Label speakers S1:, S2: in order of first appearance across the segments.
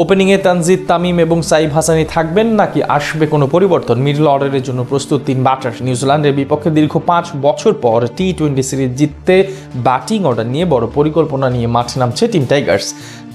S1: ওপেনিংয়ে তানজিদ তামিম এবং সাইফ হাসানি থাকবেন নাকি আসবে কোনো পরিবর্তন? মিডল অর্ডারের জন্য প্রস্তুত তিন ব্যাটার। নিউজিল্যান্ডের বিপক্ষে দীর্ঘ 5 বছর পর টি-20 সিরিজ জিততে ব্যাটিং অর্ডার নিয়ে বড় পরিকল্পনা নিয়ে মাঠে নামছে টিম টাইগার্স।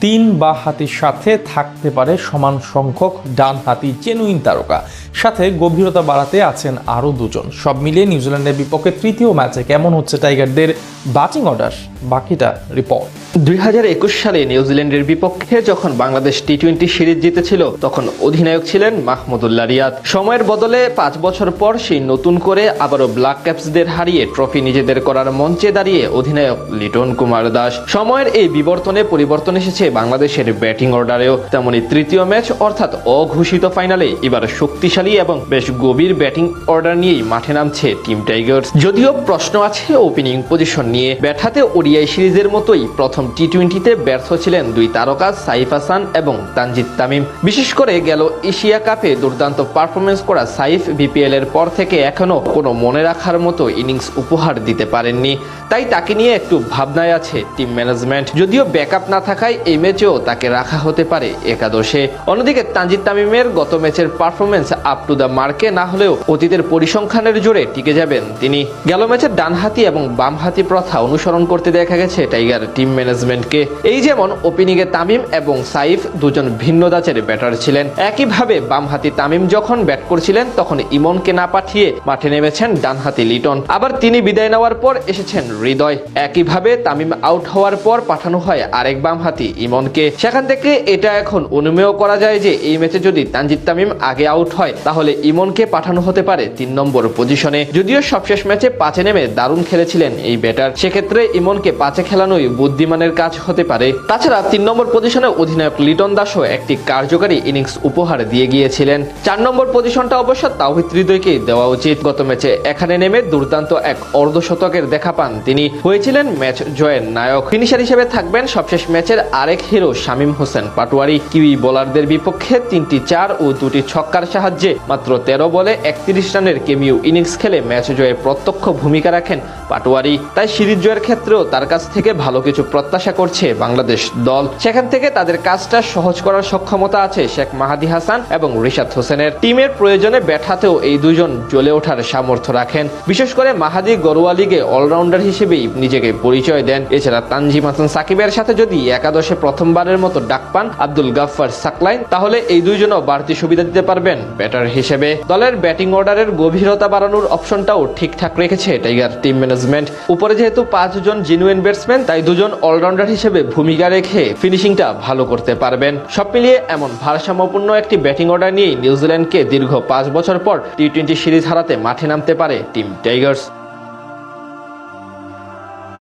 S1: 3 বাঁহাতির সাথে থাকতে পারে সমান সংখ্যক ডানহাতি জেনুইন তারকা, সাথে গভীরতা বাড়াতে আছেন আরও 2 জন। সব মিলিয়ে নিউজিল্যান্ডের বিপক্ষে তৃতীয় ম্যাচে কেমন হচ্ছে টাইগারদের ব্যাটিং অর্ডার, বাকিটা রিপোর্ট।
S2: 2021 সালে নিউজিল্যান্ডের বিপক্ষে যখন বাংলাদেশ টি-20 সিরিজ জিতেছিল তখন অধিনায়ক ছিলেন মাহমুদুল্লাহ রিয়াদ। সময়ের বদলে 5 বছর পর সেই নতুন করে আবারও ব্ল্যাক ক্যাপসদের হারিয়ে ট্রফি নিজেদের করার মঞ্চে দাঁড়িয়ে অধিনায়ক লিটন কুমার দাস। সময়ের এই বিবর্তনে পরিবর্তন এসেছে বাংলাদেশের ব্যাটিং অর্ডারেও। তেমনি তৃতীয় ম্যাচ অর্থাৎ অঘোষিত ফাইনালে এবার শক্তিশালী এবং বেশ গভীর ব্যাটিং অর্ডার নিয়েই মাঠে নামছে টিম টাইগার্স। যদিও প্রশ্ন আছে ওপেনিং পজিশন নিয়ে। ব্যাট হাতে ওডিআই সিরিজের মতোই প্রথম টি-20তে ব্যর্থ ছিলেন 2 তারকা সাইফ হাসান এবং তানজিদ তামিম। বিশেষ করে গেল এশিয়া কাপে দুর্দান্ত পারফরমেন্স করা সাইফ বিপিএল এর পর থেকে এখনো কোনো মনে রাখার মতো ইনিংস উপহার দিতে পারেননি। তাই তাকে নিয়ে একটু ভাবনায় আছে টিম ম্যানেজমেন্ট। যদিও ব্যাকআপ না থাকায় এই ম্যাচেও তাকে রাখা হতে পারে একাদশে। অন্যদিকে তানজিদ তামিমের গত ম্যাচের পারফরমেন্স আপ টু দ্য মার্কে না হলেও অতীতের পরিসংখ্যানের জোরে টিকে যাবেন তিনি। গেল ম্যাচের ডানহাতি এবং বামহাতি প্রথা অনুসরণ করতে দেখা গেছে টাইগার টিম ম্যানেজমেন্টকে। এই যেমন ওপেনিংয়ে তামিম এবং সাইফ দুজন ভিন্ন ধাঁচের ব্যাটার ছিলেন। একইভাবে বামহাতি তামিম যখন ব্যাট করছিলেন তখন ইমনকে না পাঠিয়ে মাঠে নেমেছেন ডানহাতি লিটন। আবার তিনি বিদায় নেওয়ার পর এসেছেন হৃদয়। একইভাবে তামিম আউট হওয়ার পর পাঠানো হয় আরেক বামহাতি ইমনকে। সেখান থেকে এটা এখন অনুমেয় করা যায় যে এই ম্যাচে যদি তানজিদ তামিম আগে আউট হয় তাহলে ইমনকে পাঠানো হতে পারে 3 নম্বর পজিশনে। যদিও সবশেষ ম্যাচে 5-এ নেমে দারুণ খেলেছিলেন এই ব্যাটার, সেক্ষেত্রে ইমনকে 5-এ খেলানোই বুদ্ধিমানের কাজ হতে পারে। তাছাড়া 3 নম্বর পজিশনে অধিনায়ক লিটন দাসও একটি কার্যকারী ইনিংস উপহার দিয়ে গিয়েছিলেন। 4 নম্বর পজিশনটা অবশ্য তাওহিদ হৃদয়কে দেওয়া উচিত। গত ম্যাচে এখানে নেমে দুর্দান্ত এক অর্ধশতকের দেখা পান তিনি, হয়েছিলেন ম্যাচ জয়ের নায়ক। ফিনিশার হিসেবে থাকবেন সবশেষ ম্যাচের আরেক হিরো শামীম হোসেন পাটোয়ারি। কিউই বোলারদের বিপক্ষে 3টি 4 ও 2টি ছক্কার সাহায্যে মাত্র 13 বলে 31 রানের কেমিউ ইনিংস খেলে ম্যাচ জয়ে প্রত্যক্ষ ভূমিকা রাখেন পাটোয়ারি। তাই সিরিজ জয়ের ক্ষেত্রেও তার কাছ থেকে ভালো কিছু প্রত্যাশা করছে বাংলাদেশ দল। সেখান থেকে তাদের কাজটা সহজ করার সক্ষমতা আছে শেখ মাহাদি হাসান এবং রিশাদ হোসেনের। টিমের প্রয়োজনে ব্যাট হাতেও এই দুজন জ্বলে ওঠার সামর্থ্য রাখেন। বিশেষ করে মাহাদি ঘরোয়া লিগে অলরাউন্ডার হিসেবেই নিজেকে পরিচয় দেন। এছাড়া তানজিম হাসান সাকিবের সাথে যদি একাদশে প্রথমবারের মতো ডাক পান আব্দুল গাফফার সাকলাইন, তাহলে এই দুইজনও বাড়তি সুবিধা দিতে পারবেন ব্যাটার হিসেবে। দলের ব্যাটিং অর্ডারের গভীরতা বাড়ানোর অপশনটাও ঠিকঠাক রেখেছে টাইগার টিম ম্যানেজমেন্ট। উপরে যেহেতু 5 জন জেনুইন ব্যাটসম্যান, তাই 2 জন অলরাউন্ডার হিসেবে ভূমিকা রেখে ফিনিশিংটা ভালো করতে পারবেন। সব মিলিয়ে এমন ভারসাম্যপূর্ণ একটি ব্যাটিং অর্ডার নিয়েই নিউজিল্যান্ডকে দীর্ঘ 5 বছর পর টি-20 সিরিজ হারাতে মাঠে নামতে পারে টিম টাইগার্স।